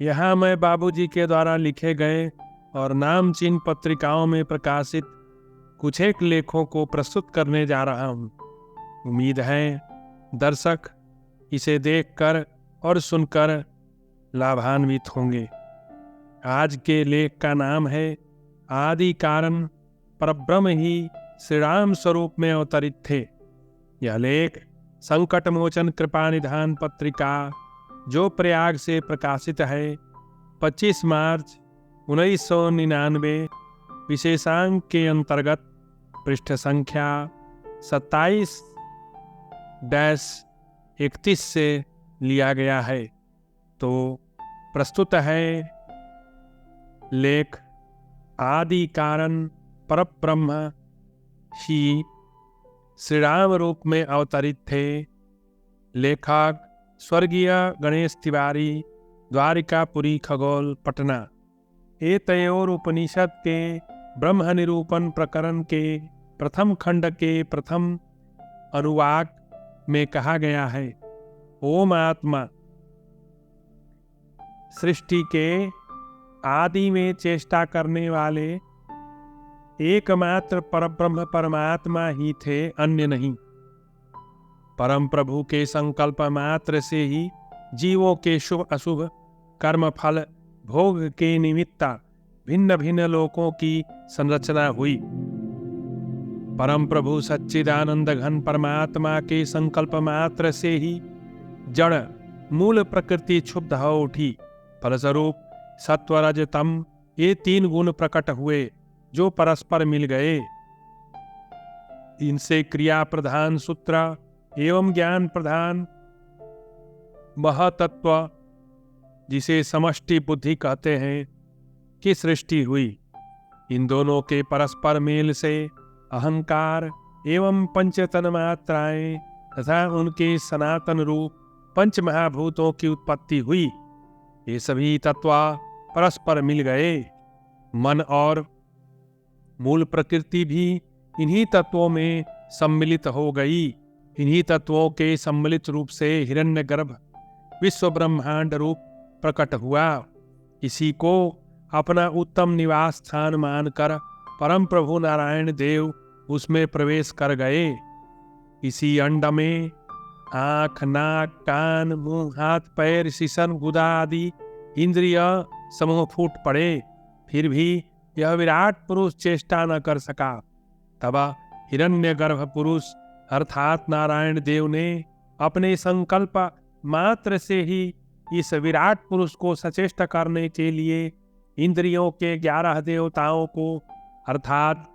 यहाँ मैं बाबूजी के द्वारा लिखे गए और नामचीन पत्रिकाओं में प्रकाशित कुछ एक लेखों को प्रस्तुत करने जा रहा हूँ। उम्मीद है दर्शक इसे देखकर और सुनकर लाभान्वित होंगे। आज के लेख का नाम है आदि कारण परब्रह्म ही श्री राम स्वरूप में अवतरित थे। यह लेख संकट मोचन कृपा निधान पत्रिका जो प्रयाग से प्रकाशित है 25 मार्च 1999 विशेषांक के अंतर्गत पृष्ठ संख्या 27-31 से लिया गया है। तो प्रस्तुत है लेख आदि कारण परब्रह्म ही श्री राम रूप में अवतरित थे। लेखक स्वर्गीय गणेश तिवारी, द्वारिकापुरी, खगोल, पटना। एतयोर उपनिषद के ब्रह्म निरूपण प्रकरण के प्रथम खंड के प्रथम अनुवाक में कहा गया है, ओम आत्मा सृष्टि के आदि में चेष्टा करने वाले एकमात्र परब्रह्म परमात्मा ही थे, अन्य नहीं। परम प्रभु के संकल्प मात्र से ही जीवों के शुभ अशुभ कर्म फल भोग के निमित्ता भिन्न भिन्न लोकों की संरचना हुई। परम प्रभु सच्चिदानंद घन परमात्मा के संकल्प मात्र से ही जड़ मूल प्रकृति क्षुब्ध हो उठी। फलस्वरूप सत्व रज तम ये 3 गुण प्रकट हुए जो परस्पर मिल गए। इनसे क्रिया प्रधान सूत्र एवं ज्ञान प्रधान महतत्व, जिसे समष्टि बुद्धि कहते हैं, की सृष्टि हुई। इन दोनों के परस्पर मेल से अहंकार एवं पंच तन्मात्राएं तथा उनके सनातन रूप पंच महाभूतों की उत्पत्ति हुई। ये सभी तत्व परस्पर मिल गए। मन और मूल प्रकृति भी इन्हीं तत्वों में सम्मिलित हो गई। इन्हीं तत्वों के सम्मिलित रूप से हिरण्यगर्भ विश्व ब्रह्मांड रूप प्रकट हुआ। इसी को अपना उत्तम निवास स्थान मानकर परम प्रभु नारायण देव उसमें प्रवेश कर गए। इसी अंड में आँख, नाक, कान, मुंह, हाथ, पैर, शीशन, गुदा आदि इंद्रिय समूह फूट पड़े। फिर भी यह विराट पुरुष चेष्टा न कर सका। तब हिरण्यगर्भ पुरुष अर्थात नारायण देव ने अपने संकल्प मात्र से ही इस विराट पुरुष को सचेष्ट करने के लिए इंद्रियों के 11 देवताओं को अर्थात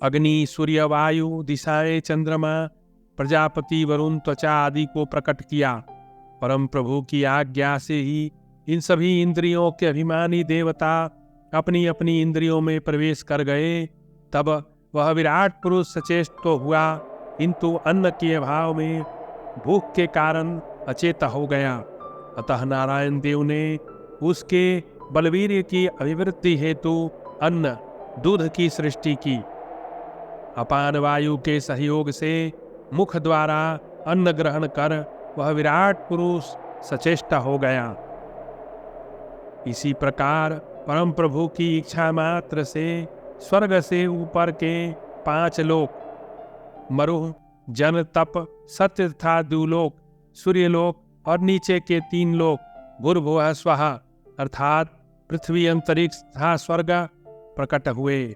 अग्नि, सूर्य, वायु, दिशाएं, चंद्रमा, प्रजापति, वरुण, त्वचा आदि को प्रकट किया। परम प्रभु की आज्ञा से ही इन सभी इंद्रियों के अभिमानी देवता अपनी अपनी इंद्रियों में प्रवेश कर गए। तब वह विराट पुरुष सचेष्ट तो हुआ, किंतु अन्न के अभाव में भूख के कारण अचेत हो गया। अतः नारायण देव ने उसके बलवीर्य की अभिवृद्धि हेतु अन्न दूध की सृष्टि की। अपान वायु के सहयोग से मुख द्वारा अन्न ग्रहण कर वह विराट पुरुष सचेष्ट हो गया। इसी प्रकार परम प्रभु की इच्छा मात्र से स्वर्ग से ऊपर के 5 लोक मरुह, जन, तप, सत्य तथा द्युलोक, सूर्यलोक और नीचे के 3 लोक भूर्भुवः स्वः अर्थात पृथ्वी, अंतरिक्ष तथा स्वर्ग प्रकट हुए।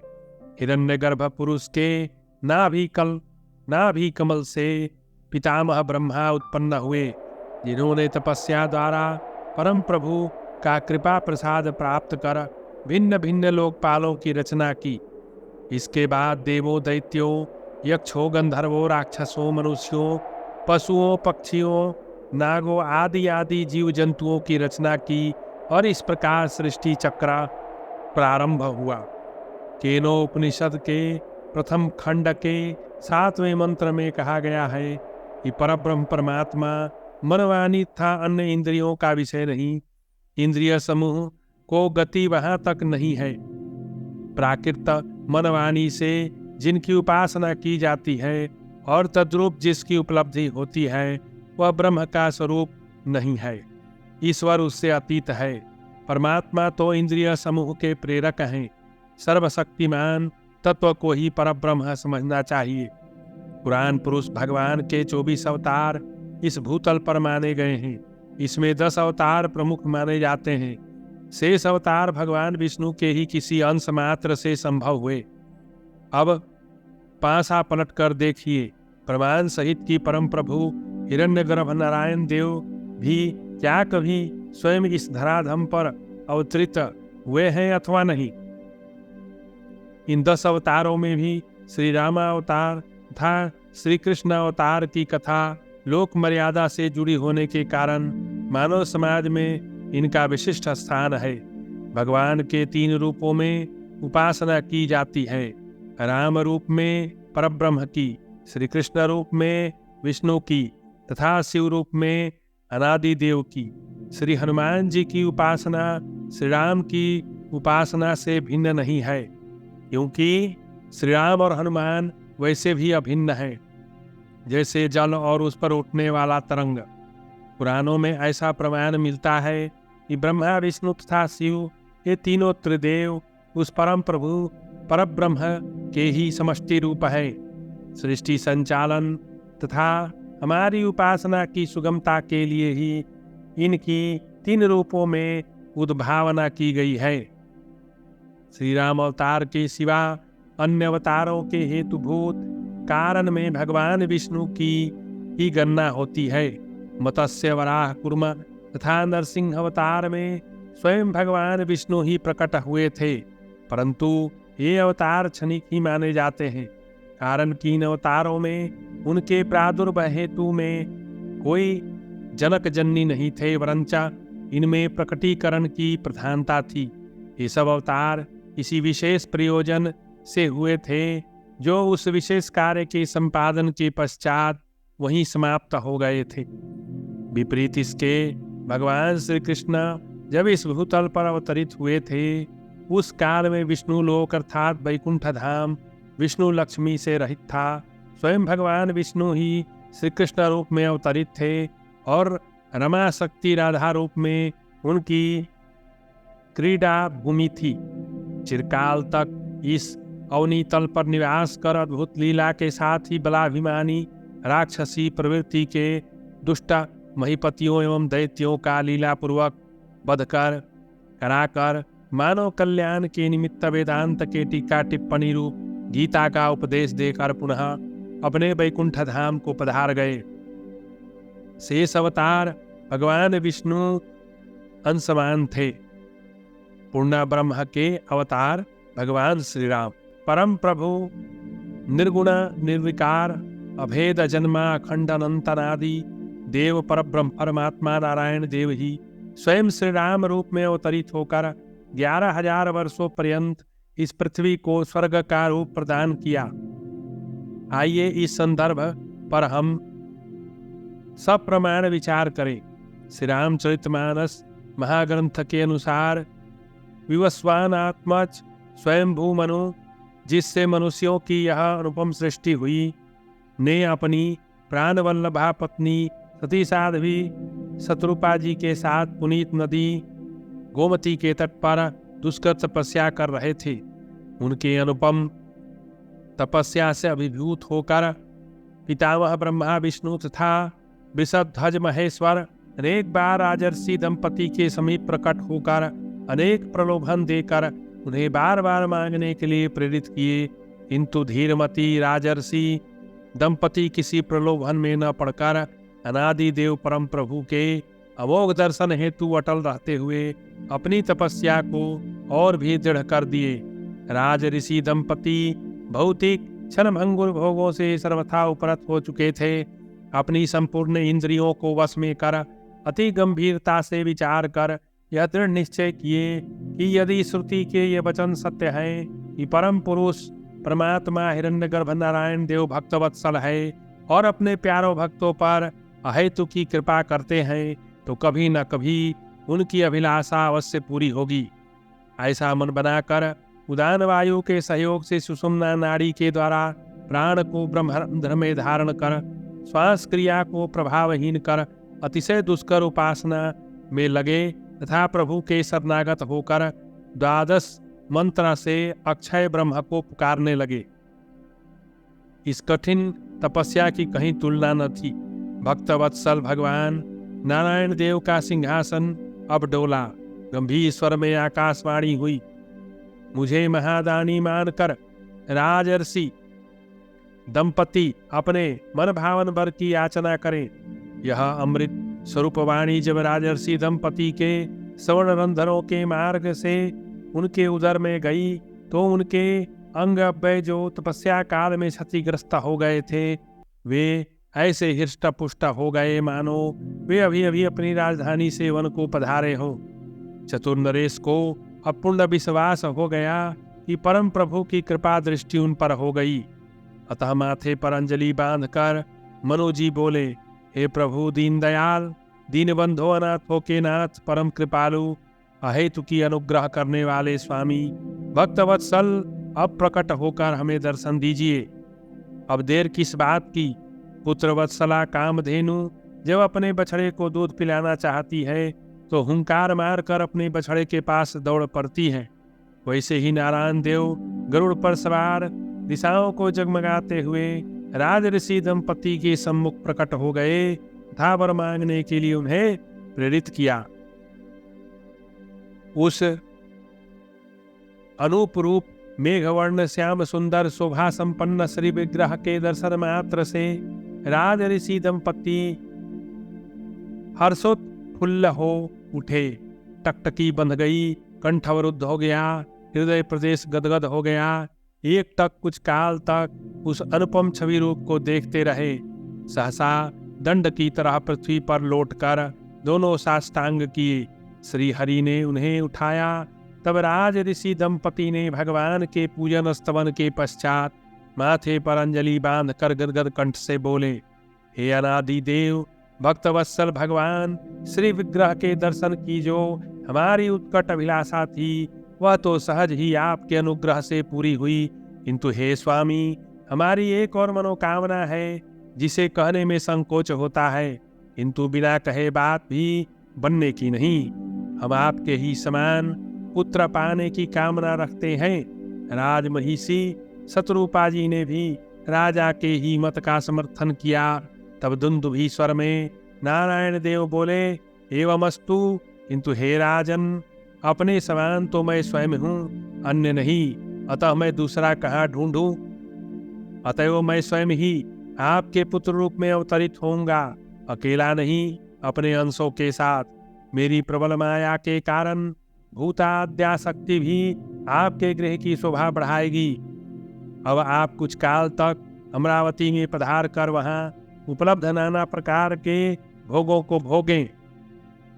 हिरण्यगर्भ पुरुष के नाभि कमल से पितामह ब्रह्मा उत्पन्न हुए, जिन्होंने तपस्या द्वारा परम प्रभु का कृपा प्रसाद प्राप्त कर भिन्न भिन्न लोकपालों की रचना की। इसके बाद देवों, दैत्यों, यक्षों, गंधर्वों, राक्षसों, मनुष्यों, पशुओं, पक्षियों, नागों आदि आदि जीव जंतुओं की रचना की और इस प्रकार सृष्टि चक्र प्रारंभ हुआ। केनोपनिषद के प्रथम खंड के 7वें मंत्र में कहा गया है कि परब्रह्म परमात्मा मनवानी तथा अन्य इंद्रियों का विषय नहीं। इंद्रिय समूह को गति वहां तक नहीं है। प्राकृत मनवानी से जिनकी उपासना की जाती है और तद्रूप जिसकी उपलब्धि होती है वह ब्रह्म का स्वरूप नहीं है। ईश्वर उससे अतीत है। परमात्मा तो इंद्रिय समूह के प्रेरक हैं। सर्वशक्तिमान तत्व को ही परब्रह्म समझना चाहिए। पुराण पुरुष भगवान के 24 अवतार इस भूतल पर माने गए हैं। इसमें 10 अवतार प्रमुख माने जाते हैं। शेष अवतार भगवान विष्णु के ही किसी अंश मात्र से संभव हुए। अब पासा पलट कर देखिए, प्रमाण सहित की परम प्रभु हिरण्यगर्भ नारायण देव भी क्या कभी स्वयं इस धराधाम पर अवतरित हुए हैं अथवा नहीं? इन 10 अवतारों में भी श्री रामावतार तथा श्री कृष्ण अवतार की कथा लोक मर्यादा से जुड़ी होने के कारण मानव समाज में इनका विशिष्ट स्थान है। भगवान के 3 रूपों में उपासना की जाती है। राम रूप में परब्रह्म की, श्री कृष्ण रूप में विष्णु की तथा शिव रूप में अनादि देव की। श्री हनुमान जी की उपासना श्री राम की उपासना से भिन्न नहीं है, क्योंकि श्री राम और हनुमान वैसे भी अभिन्न हैं, जैसे जल और उस पर उठने वाला तरंग। पुराणों में ऐसा प्रमाण मिलता है कि ब्रह्मा विष्णु तथा शिव ये तीनों त्रिदेव उस परम प्रभु परब्रह्म के ही समष्टि रूप है। सृष्टि संचालन तथा हमारी उपासना की सुगमता के लिए ही इनकी 3 रूपों में उद्भावना की गई है। श्री राम अवतार के सिवा अन्य अवतारों के हेतुभूत कारण में भगवान विष्णु की ही गणना होती है। मत्स्य, वराह, कूर्म तथा नरसिंह अवतार में स्वयं भगवान विष्णु ही प्रकट हुए थे, परंतु ये अवतार क्षणिक ही माने जाते हैं, कारण कि इन अवतारों में उनके प्रादुर्भाव हेतु में कोई जनक जननी नहीं थे, वरंच इनमें प्रकटीकरण की प्रधानता थी। ये सब अवतार किसी विशेष प्रयोजन से हुए थे, जो उस विशेष कार्य के संपादन के पश्चात वहीं समाप्त हो गए थे। विपरीत इसके भगवान श्री कृष्ण जब इस भूतल पर अवतरित हुए थे, उस काल में विष्णु लोक अर्थात वैकुंठ धाम विष्णु लक्ष्मी से रहित था। स्वयं भगवान विष्णु ही श्री कृष्ण रूप में अवतरित थे और रमा शक्ति राधा रूप में उनकी क्रीड़ा भूमि थी। चिरकाल तक इस अवनीतल पर निवास कर अद्भुत लीला के साथ ही बलाभिमानी राक्षसी प्रवृत्ति के दुष्ट महिपतियों एवं दैत्यों का लीलापूर्वक वध कराकर मानव कल्याण के निमित्त वेदांत के टीका टिप्पणी रूप गीता का उपदेश देकर पुनः अपने वैकुंठ धाम को पधार गए। शेष अवतार भगवान विष्णु अंशमान थे। पूर्ण ब्रह्म के अवतार भगवान श्री राम, परम प्रभु निर्गुण निर्विकार अभेद जन्मा अखंड अनंतनादि देव परब्रह्म परमात्मा नारायण देव ही स्वयं श्री राम रूप में अवतरित होकर 11,000 वर्षों पर्यंत इस पृथ्वी को स्वर्ग का रूप प्रदान किया। आइए इस संदर्भ पर हम सप्रमाण विचार करें। श्री रामचरितमानस महाग्रंथ के अनुसार विवस्वान आत्मज स्वयंभू मनु, जिससे मनुष्यों की यह अनुपम सृष्टि हुई, ने अपनी प्राणवल्लभा पत्नी सती साध्वी शत्रुपा जी के साथ पुनीत नदी गोमती के तट पर दुष्कर तपस्या कर रहे थे। उनके अनुपम तपस्या से अभिभूत होकर पितामह ब्रह्मा विष्णु तथा वृषध्वज महेश्वर अनेक बार राजर्षि दंपति के समीप प्रकट होकर अनेक प्रलोभन देकर उन्हें बार बार मांगने के लिए प्रेरित किए, किंतु धीरमती राजर्षि दंपति किसी प्रलोभन में न पड़कर अनादि देव परम प्रभु के अमोघ दर्शन हेतु अटल रहते हुए अपनी तपस्या को और भी दृढ़ कर दिए। राज ऋषि दंपति भौतिक क्षणभंगुर भोगों से सर्वथा उपरत हो चुके थे। अपनी संपूर्ण इंद्रियों को वश में कर अति गंभीरता से विचार कर यह दृढ़ निश्चय किए कि यदि श्रुति के ये वचन सत्य हैं कि परम पुरुष परमात्मा हिरण्यगर्भ नारायण देव भक्तवत्सल है और अपने प्यारों भक्तों पर अहेतु की कृपा करते हैं, तो कभी न कभी उनकी अभिलाषा अवश्य पूरी होगी। ऐसा मन बनाकर उदान वायु के सहयोग से सुषुम्ना नाड़ी के द्वारा प्राण को ब्रह्मरंध्र में धारण कर श्वास क्रिया को प्रभावहीन कर अतिशय दुष्कर उपासना में लगे तथा प्रभु के शरणागत होकर 12 मंत्र से अक्षय ब्रह्म को पुकारने लगे। इस कठिन तपस्या की कहीं तुलना न थी। भक्तवत्सल भगवान नारायण देव का सिंहासन अब डोला। गंभीर स्वर में आकाशवाणी हुई, मुझे महादानी मानकर राजर्षि दंपति अपने मन भावन वर की याचना करें। यह अमृत स्वरूप वाणी जब राजर्षि दंपति के स्वर्ण रंध्रों के मार्ग से उनके उदर में गई तो उनके अंग अव्यय जो तपस्या काल में क्षतिग्रस्त हो गए थे, वे ऐसे हृष्ट पुष्ट हो गए मानो वे अभी अभी अपनी राजधानी से वन को पधारे हो। चतुर नरेश को अपूर्ण विश्वास हो गया कि परम प्रभु की कृपा दृष्टि उन पर हो गई। अतः माथे पर अंजलि बांधकर मनोजी बोले, हे प्रभु दीनदयाल, दीनबंधो अनाथों के नाथ, परम कृपालु, अहेतु की अनुग्रह करने वाले स्वामी, भक्तवत्सल, अब प्रकट होकर हमें दर्शन दीजिए। अब देर किस बात की? पुत्रवत्सला कामधेनु जब अपने बछड़े को दूध पिलाना चाहती है तो हुंकार मारकर अपने बछड़े के पास दौड़ पड़ती है। वैसे ही नारायण देव गरुड़ पर सवार दिशाओं को जगमगाते हुए राजऋषि दंपति के सम्मुख प्रकट हो गए तथा वर मांगने के लिए उन्हें प्रेरित किया। उस अनूप रूप मेघवर्ण श्याम सुंदर शोभा संपन्न श्री विग्रह के दर्शन मात्र से राजऋषि दंपति हर्षोत्फुल्ल हो उठे। टकटकी बंध गई, कंठ अवरुद्ध हो गया, हृदय प्रदेश गदगद हो गया। एक तक कुछ काल तक उस अनुपम छवि रूप को देखते रहे। सहसा दंड की तरह पृथ्वी पर लौटकर दोनों साष्टांग किए। श्री हरि ने उन्हें उठाया। तब राज ऋषि दंपति ने भगवान के पूजन स्तवन के पश्चात माथे पर अंजलि बांध कर गदगद कंठ से बोले, हे अनादि देव, भक्तवत्सल भगवान, श्री विग्रह के दर्शन की जो हमारी उत्कट अभिलाषा थी वह तो सहज ही आपके अनुग्रह से पूरी हुई, किंतु हे स्वामी, हमारी एक और मनोकामना है जिसे कहने में संकोच होता है, किंतु बिना कहे बात भी बनने की नहीं। हम आपके ही समान पुत्र पाने की कामना रखते हैं। राजमहिषी शत्रुपा जी ने भी राजा के ही मत का समर्थन किया। तब दुंदुभी स्वर में नारायण देव बोले, एवमस्तु, किंतु हे राजन, अपने समान तो मैं स्वयं हूँ, अन्य नहीं, अतः मैं दूसरा कहाँ ढूंढूं? अतएव मैं स्वयं ही आपके पुत्र रूप में अवतरित होऊंगा, अकेला नहीं, अपने अंशों के साथ। मेरी प्रबल माया के कारण भूताद्याशक्ति भी आपके गृह की शोभा बढ़ाएगी। अब आप कुछ काल तक अमरावती में पधार कर वहां उपलब्ध नाना प्रकार के भोगों को भोगें।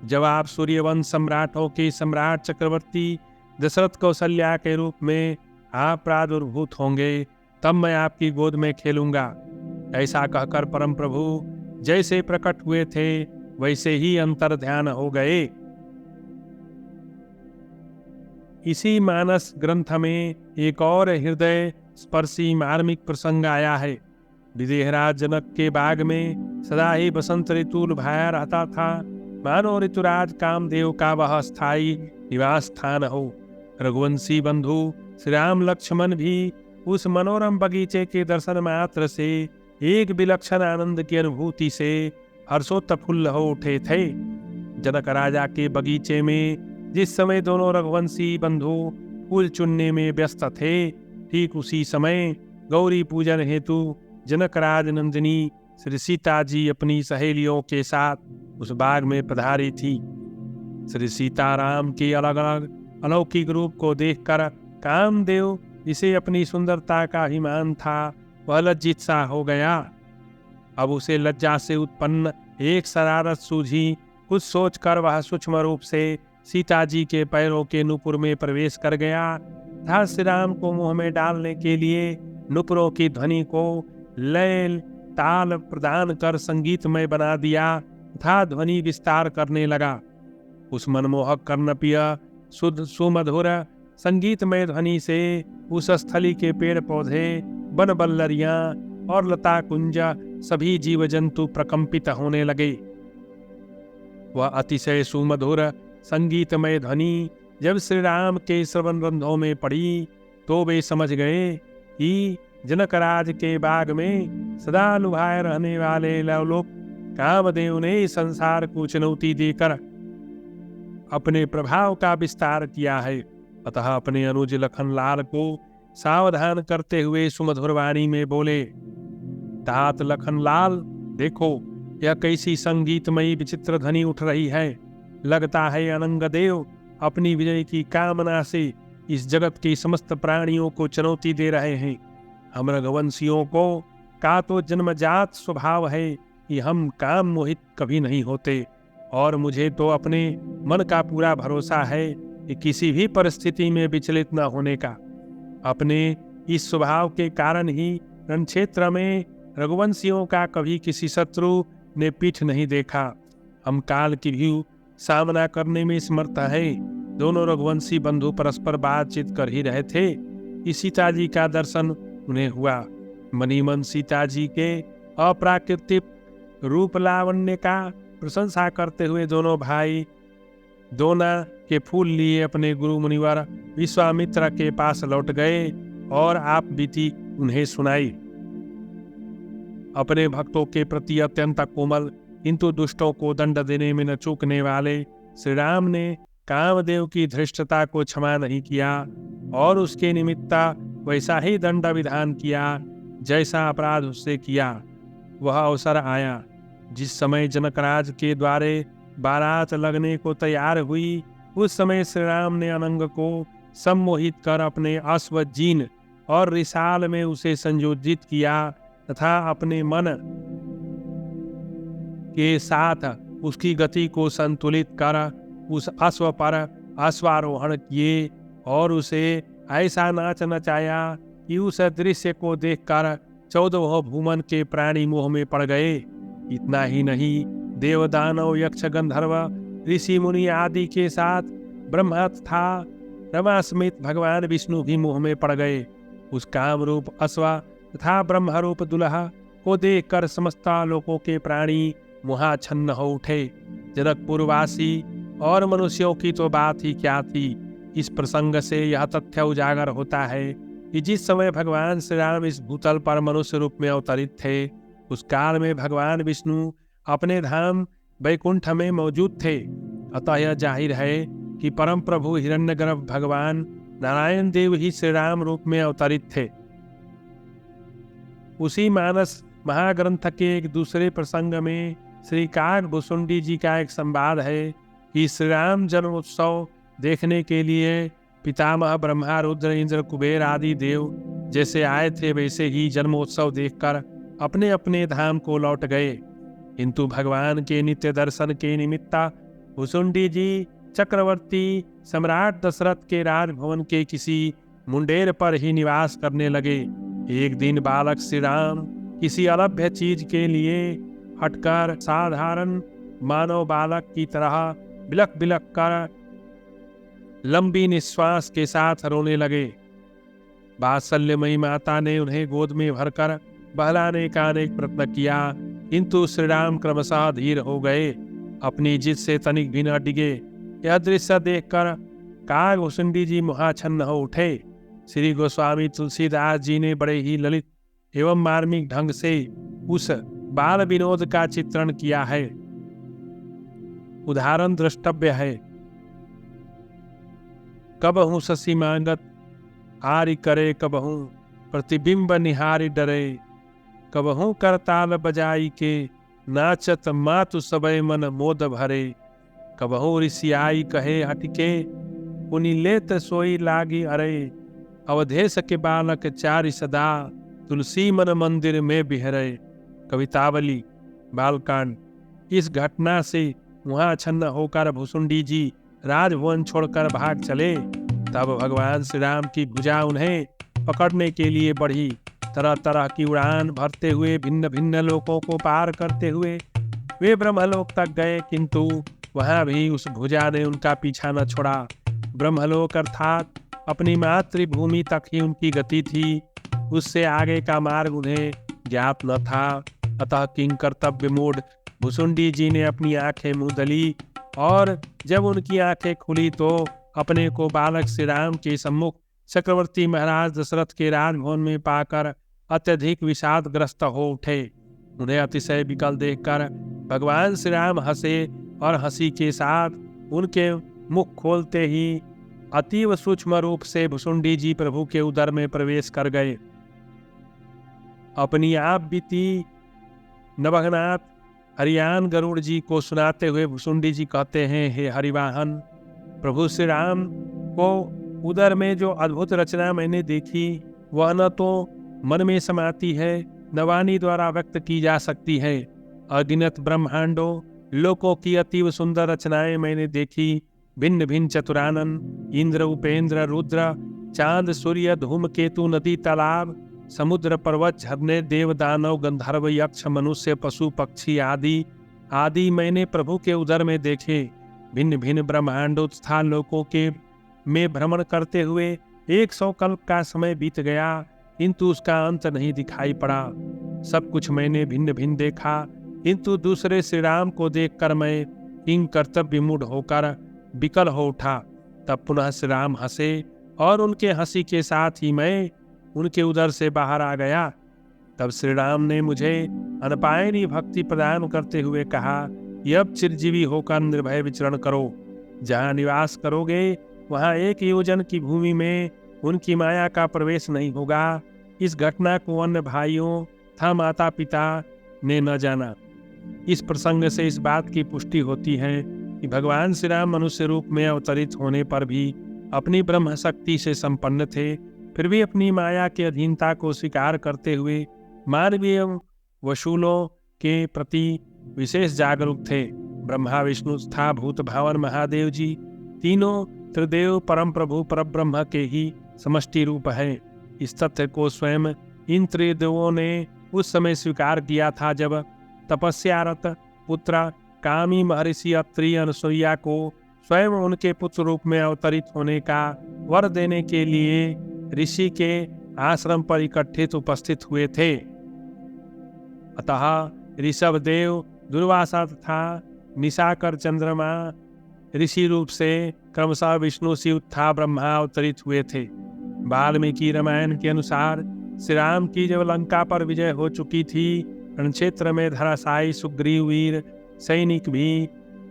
जब आप सूर्यवंश सम्राटों के सम्राट चक्रवर्ती दशरथ कौशल्या के रूप में आप प्रादुर्भूत होंगे, तब मैं आपकी गोद में खेलूंगा। ऐसा कहकर परम प्रभु जैसे प्रकट हुए थे वैसे ही अंतर ध्यान हो गए। इसी मानस ग्रंथ में एक और हृदय स्पर्शी मार्मिक प्रसंग आया है। विदेहराज जनक के बाग में सदा ही बसंत ऋतु लुभाया रहता था, मानो ऋतुराज कामदेव का वह स्थायी निवास स्थान हो। रघुवंशी बंधु श्री राम लक्ष्मण भी उस मनोरम बगीचे के दर्शन मात्र से एक विलक्षण आनंद की अनुभूति से हर्षोत्फुल्ल हो उठे थे। जनक राजा के बगीचे में जिस समय दोनों रघुवंशी बंधु फूल चुनने में व्यस्त थे, ठीक उसी समय गौरी पूजन हेतु जनक राज नंदिनी श्री सीता जी अपनी सहेलियों के साथ उस बाग में पधारी थी। श्री सीताराम के अलग अलग अलौकिक रूप को देखकर कामदेव, जिसे अपनी सुंदरता का अभिमान था, वह लज्जित सा हो गया। अब उसे लज्जा से उत्पन्न एक शरारत सूझी। कुछ सोचकर वह सूक्ष्म रूप से सीता जी के पैरों के नुपुर में प्रवेश कर गया तथा श्री राम को मुंह में डालने के लिए नुपुरों की ध्वनि को लय ताल प्रदान कर संगीतमय बना दिया तथा ध्वनि विस्तार करने लगा। उस मनमोहक कर्णप्रिय शुद्ध सुमधुर संगीतमय ध्वनि से उस स्थली के पेड़ पौधे, वन बल्लरियां और लता कुंज सभी जीव जंतु प्रकंपित होने लगे। वह अतिशय सुमधुर संगीतमय ध्वनि जब श्री राम के श्रवण रंध्रों में पड़ी तो वे समझ गए कि जनकराज के बाग में सदा लुभाए रहने वाले लवलोक कामदेव ने संसार को चुनौती देकर अपने प्रभाव का विस्तार किया है। अतः अपने अनुज लखनलाल को सावधान करते हुए सुमधुर वाणी में बोले, तात लखनलाल, देखो यह कैसी संगीतमयी विचित्र ध्वनि उठ रही है। लगता है अनंग देव अपनी विजय की कामना से इस जगत के समस्त प्राणियों को चुनौती दे रहे हैं। हम रघुवंशियों को का तो जन्मजात स्वभाव है कि हम काम मोहित कभी नहीं होते, और मुझे तो अपने मन का पूरा भरोसा है कि किसी भी परिस्थिति में विचलित न होने का। अपने इस स्वभाव के कारण ही रण क्षेत्र में रघुवंशियों का कभी किसी शत्रु ने पीठ नहीं देखा। हम काल की भी सामना करने में समर्थ है। दोनों रघुवंशी बंधु परस्पर बातचीत कर ही रहे थे कि सीता जी का दर्शन उन्हें हुआ। मनीमन सीता जी के अप्राकृतिक रूप लावण्य का प्रशंसा करते हुए दोनों भाई दोना के फूल लिए अपने गुरु मुनिवर विश्वामित्र के पास लौट गए और आप बीती उन्हें सुनाई। अपने भक्तों के प्रति अत्यंत कोमल किंतु दुष्टों को दंड देने में न चूकने वाले श्री राम ने कामदेव की धृष्टता को क्षमा नहीं किया और उसके निमित्त वैसा ही दंड विधान किया जैसा अपराध उससे किया। वह अवसर आया जिस समय जनकराज के द्वारे बारात लगने को तैयार हुई। उस समय श्री राम ने अनंग को सम्मोहित कर अपने अश्वजीन और रिसाल में उसे संयोजित किया तथा अपने मन के साथ उसकी गति को संतुलित कर उस अश्व पर अश्वारोहण किए और उसे ऐसा नाच नचाया कि उस दृश्य को देखकर 14 भूमन के प्राणी मोह में पड़ गए। इतना ही नहीं, देव दानव यक्ष गंधर्व ऋषि मुनि आदि के साथ ब्रह्मा तथा रमा समेत भगवान विष्णु भी मोह में पड़ गए। उस काम रूप अश्व तथा ब्रह्म रूप दुल्हा को देखकर समस्त लोकों के प्राणी मोहाच्छन्न हो उठे। जनकपुरवासी और मनुष्यों की तो बात ही क्या थी। इस प्रसंग से यह तथ्य उजागर होता है कि जिस समय भगवान श्री राम इस भूतल पर मनुष्य रूप में अवतरित थे, उस काल में भगवान विष्णु अपने धाम वैकुंठ में मौजूद थे। अतः यह जाहिर है कि परम प्रभु हिरण्यगर्भ भगवान नारायण देव ही श्री राम रूप में अवतरित थे। उसी मानस महाग्रंथ के एक दूसरे प्रसंग में श्री काग भुसुंडी जी का एक संवाद है कि श्री राम जन्मोत्सव देखने के लिए पितामह ब्रह्मा रुद्र इंद्र कुबेर आदि देव जैसे आए थे वैसे ही जन्मोत्सव देखकर अपने अपने धाम को लौट गए। किंतु भगवान के नित्य दर्शन के निमित्त भुसुंडी जी चक्रवर्ती सम्राट दशरथ के राजभवन के किसी मुंडेर पर ही निवास करने लगे। एक दिन बालक श्री राम किसी अलभ्य चीज के लिए हटकर साधारण मानव बालक की तरह बिलख बिलख कर लंबी निश्वास के साथ रोने लगे। वात्सल्यमयी माता ने उन्हें गोद में भरकर बहलाने का अनेक प्रयत्न किया, किंतु श्री राम क्रमशः धीर हो गए, अपनी जिद से तनिक भी न डिगे। यह दृश्य देखकर काग भुसुंडी जी मोहाच्छन्न हो उठे। श्री गोस्वामी तुलसीदास जी ने बड़े ही ललित एवं मार्मिक ढंग से उस बाल विनोद का चित्रण किया है। उदाहरण द्रष्टव्य है। कबहू शशि मांगत आरि करे, कबहू प्रतिबिंब निहारी डरे, कबहू करताल बजाई के नाचत मातु सबय मन मोद भरे, कबहू ऋषियाई कहे हटके पुनि लेत सोई लागी अरे, अवधेश के बालक चारि सदा तुलसी मन मंदिर में बिहरे। कवितावली बालकांड। इस घटना से वहां छन्न होकर भुसुंडी जी राजभवन छोड़कर भाग चले। तब भगवान श्री राम की भुजा उन्हें पकड़ने के लिए बढ़ी। तरह तरह की उड़ान भरते हुए भिन्न भिन्न लोकों को पार करते हुए वे ब्रह्मलोक तक गए, किंतु वहां भी उस भुजा ने उनका पीछा न छोड़ा। ब्रह्मलोक अर्थात अपनी मातृभूमि तक ही उनकी गति थी, उससे आगे का मार्ग उन्हें ज्ञात न था। अतः किंकर्तव्य मूढ़ भुसुंडी जी ने अपनी आंखें मुंह दली और जब उनकी आंखें खुली तो अपने को बालक श्री राम के सम्मुख चक्रवर्ती महाराज दशरथ के राजभवन में पाकर अत्यधिक विषादग्रस्त हो उठे। उन्हें अतिशय विकल देखकर भगवान श्री राम हंसे और हंसी के साथ उनके मुख खोलते ही अतीव सूक्ष्म रूप से भुसुंडी जी प्रभु के उदर में प्रवेश कर गए। अपनी आप बीती नवघनाथ हरियान गरुड़ जी को सुनाते हुए भुसुंडी जी कहते हैं, हे हरिवाहन, प्रभु श्री राम को उदर में जो अद्भुत रचना मैंने देखी वह न तो मन में समाती है न वाणी द्वारा व्यक्त की जा सकती है। अगिनत ब्रह्मांडों लोकों की अतीव सुंदर रचनाएं मैंने देखी। भिन्न भिन्न चतुरानन, इंद्र, उपेंद्र, रुद्र, चांद, सूर्य, धूमकेतु, नदी, तालाब, समुद्र, पर्वत, झरने, देव, दानव, गंधर्व, यक्ष, मनुष्य, पशु, पक्षी आदि आदि मैंने प्रभु के उदर में देखे। भिन्न भिन्न ब्रह्मांडों तथा लोकों के में भ्रमण करते हुए 100 कल्प का समय बीत गया, किंतु उसका अंत नहीं दिखाई पड़ा। सब कुछ मैंने भिन्न भिन्न देखा, किंतु दूसरे श्री राम को देखकर मैं किंग कर्तव्य मूढ़ होकर विकल हो उठा। तब पुनः श्री राम हंसे और उनके हंसी के साथ ही मैं उनके उदर से बाहर आ गया। तब श्री राम ने मुझे अनपायनी भक्ति प्रदान करते हुए कहा, अब चिरजीवी होकर निर्भय विचरण करो। जहाँ निवास करोगे वहाँ 1 योजन की भूमि में उनकी माया का प्रवेश नहीं होगा। इस घटना को अन्य भाइयों तथा माता पिता ने न जाना। इस प्रसंग से इस बात की पुष्टि होती है कि भगवान श्री राम मनुष्य रूप में अवतरित होने पर भी अपनी ब्रह्म शक्ति से संपन्न थे, फिर भी अपनी माया की अधीनता को स्वीकार करते हुए मानवीय वसूलों के प्रति विशेष जागरूक थे। ब्रह्मा, विष्णु तथा भूत भावन महादेव जी तीनों त्रिदेव परम प्रभु परब्रह्म के ही समष्टि रूप है। इस तथ्य को स्वयं इन त्रिदेवों ने उस समय स्वीकार किया था जब तपस्यारत पुत्र कामी महर्षि अत्रि अनुसुईया को स्वयं उनके पुत्र रूप में अवतरित होने का वर देने के लिए ऋषि के आश्रम पर इकट्ठित उपस्थित हुए थे। अतः ऋषभ देव, दुर्वासा तथा निशाकर चंद्रमा ऋषि रूप से क्रमशः विष्णु, शिव तथा ब्रह्मा अवतरित हुए थे। वाल्मीकि रामायण के अनुसार श्री राम की जब लंका पर विजय हो चुकी थी, रणक्षेत्र में धराशायी सुग्रीव वीर सैनिक भी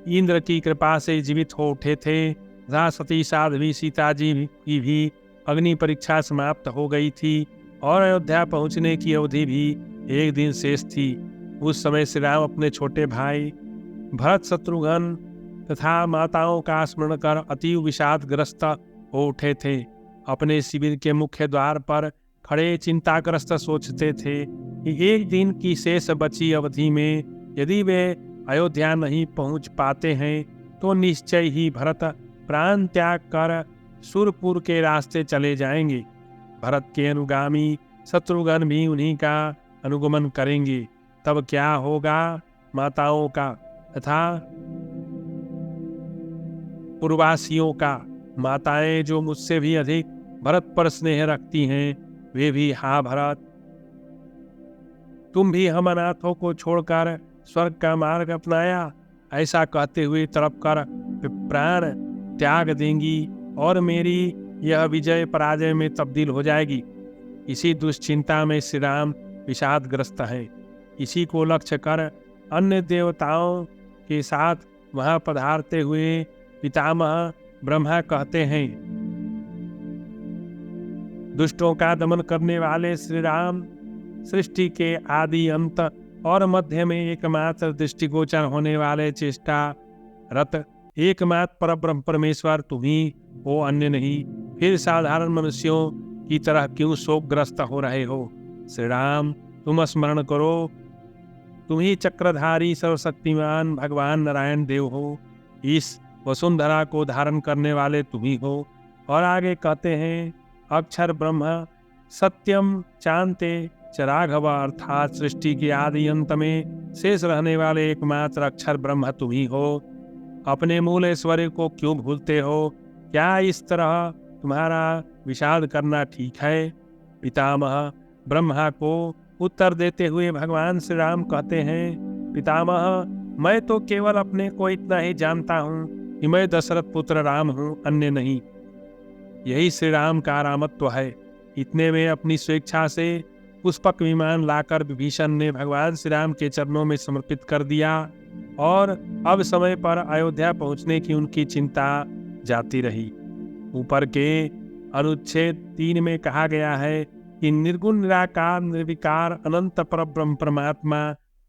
इंद्र की कृपा से जीवित हो उठे थे। तथा सती साध्वी सीता जी की भी अग्नि परीक्षा समाप्त हो गई थी और अयोध्या पहुंचने की अवधि भी 1 दिन शेष थी। उस समय श्री राम अपने छोटे भाई भरत, शत्रुघ्न तथा माताओं का स्मरण कर अतीव विषादग्रस्त हो उठे थे। अपने शिविर के मुख्य द्वार पर खड़े चिंताग्रस्त सोचते थे कि 1 दिन की शेष बची अवधि में यदि वे अयोध्या नहीं पहुंच पाते हैं तो निश्चय ही भरत प्राण त्याग कर सुरपुर के रास्ते चले जाएंगे। भरत के अनुगामी शत्रुघ्न भी उन्हीं का अनुगमन करेंगे। तब क्या होगा माताओं का तथा पूर्वासियों का। माताएं जो मुझसे भी अधिक भरत पर स्नेह रखती हैं, वे भी, हाँ भरत, तुम भी हम अनाथों को छोड़कर स्वर्ग का मार्ग अपनाया, ऐसा कहते हुए तड़प कर प्राण त्याग देंगी और मेरी यह विजय पराजय में तब्दील हो जाएगी। इसी दुश्चिंता में श्री राम विषादग्रस्त है। इसी को लक्ष्य कर अन्य देवताओं के साथ वहां पधारते हुए पितामह ब्रह्मा कहते हैं, दुष्टों का दमन करने वाले श्री राम सृष्टि के आदि अंत और मध्य में एकमात्र दृष्टिगोचर होने वाले चेष्टा रत एकमात्र परब्रह्म परमेश्वर तुम ही हो, अन्य नहीं। फिर साधारण मनुष्यों की तरह क्यों शोकग्रस्त हो रहे हो? श्री राम, तुम स्मरण करो, तुम ही चक्रधारी सर्वशक्तिमान भगवान नारायण देव हो। इस वसुंधरा को धारण करने वाले तुम ही हो। और आगे कहते हैं, अक्षर ब्रह्म सत्यम चांते चराघव, अर्थात सृष्टि के आदि अंत में शेष रहने वाले एकमात्र अक्षर ब्रह्म तुम ही हो। अपने मूल ऐश्वर्य को क्यों भूलते हो? क्या इस तरह तुम्हारा विषाद करना ठीक है? पितामह ब्रह्मा को उत्तर देते हुए भगवान श्री राम कहते हैं, पितामह, मैं तो केवल अपने को इतना ही जानता हूँ कि मैं दशरथ पुत्र राम हूँ, अन्य नहीं। यही श्री राम का रामत्व है। इतने में अपनी स्वेच्छा से पुष्पक विमान लाकर विभीषण ने भगवान श्री राम के चरणों में समर्पित कर दिया और अब समय पर अयोध्या पहुंचने की उनकी चिंता जाती रही। ऊपर के अनुच्छेद 3 में कहा गया है कि निर्गुण निराकार निर्विकार अनंत परब्रह्म परमात्मा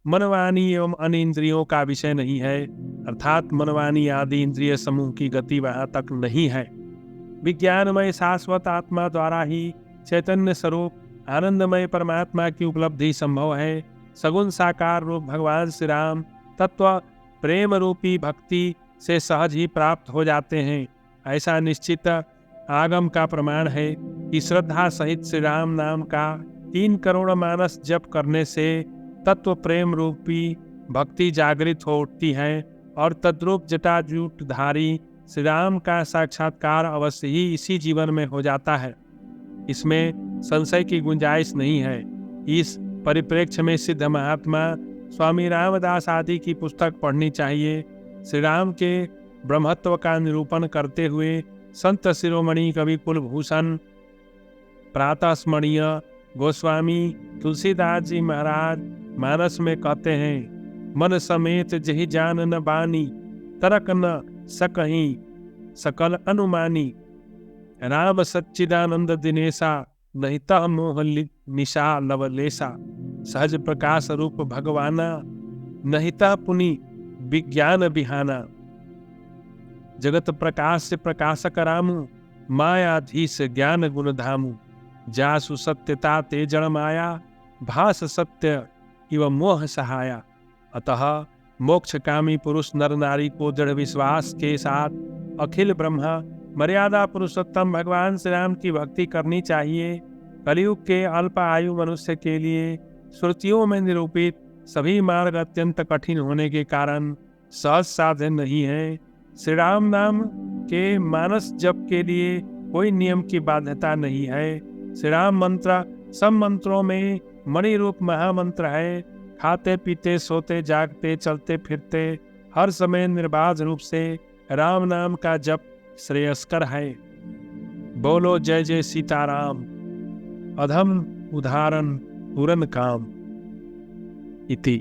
मनवानी एवं अन्य इंद्रियों का विषय नहीं है, अर्थात मनवानी आदि इंद्रिय समूह की गति वहां तक नहीं है। विज्ञानमय शाश्वत आत्मा द्वारा ही चैतन्य स्वरूप आनंदमय परमात्मा की उपलब्धि संभव है। सगुण साकार रूप भगवान श्री राम तत्व प्रेम रूपी भक्ति से सहज ही प्राप्त हो जाते हैं। ऐसा निश्चित आगम का प्रमाण है कि श्रद्धा सहित श्री राम नाम का 3 करोड़ मानस जप करने से तत्व प्रेम रूपी भक्ति जागृत हो उठती है और तद्रूप जटाजूटधारी श्री राम का साक्षात्कार अवश्य ही इसी जीवन में हो जाता है। इसमें संशय की गुंजाइश नहीं है। इस परिप्रेक्ष्य में सिद्ध महात्मा स्वामी रामदास आदि की पुस्तक पढ़नी चाहिए। श्री राम के ब्रह्मत्व का निरूपण करते हुए संत शिरोमणि कवि कुलभूषण प्रातः स्मरणीय गोस्वामी तुलसीदास जी महाराज मानस में कहते हैं, मन समेत जहि जान न बानी तरक न सकहीं सकल अनुमानी। राम सच्चिदानंद दिनेशा नहीं तह मोह निशा लवलेशा। सहज प्रकाश रूप भगवाना नहीं तह पुनि विज्ञान बिहाना। जगत प्रकाश से प्रकाशक रामु मायाधीश ज्ञान गुण धामु। जासु सत्यता ते जड़ माया भास सत्य इव मोह सहाया। अतः मोक्षकामी पुरुष नर नारी को दृढ़ विश्वास के साथ अखिल ब्रह्मा मर्यादा पुरुषोत्तम भगवान श्री राम की भक्ति करनी चाहिए। कलयुग के अल्प आयु मनुष्य के लिए श्रुतियों में निरूपित सभी मार्ग अत्यंत कठिन होने के कारण सहज साधन नहीं है। श्री राम नाम के मानस जप के लिए कोई नियम की बाध्यता नहीं है। श्री राम मंत्र सब मंत्रों में मणि रूप महामंत्र है। खाते पीते सोते जागते चलते फिरते हर समय निर्बाध रूप से राम नाम का जप श्रेयस्कर है। बोलो जय जय सीताराम। अधम उदाहरण पूरन काम इति।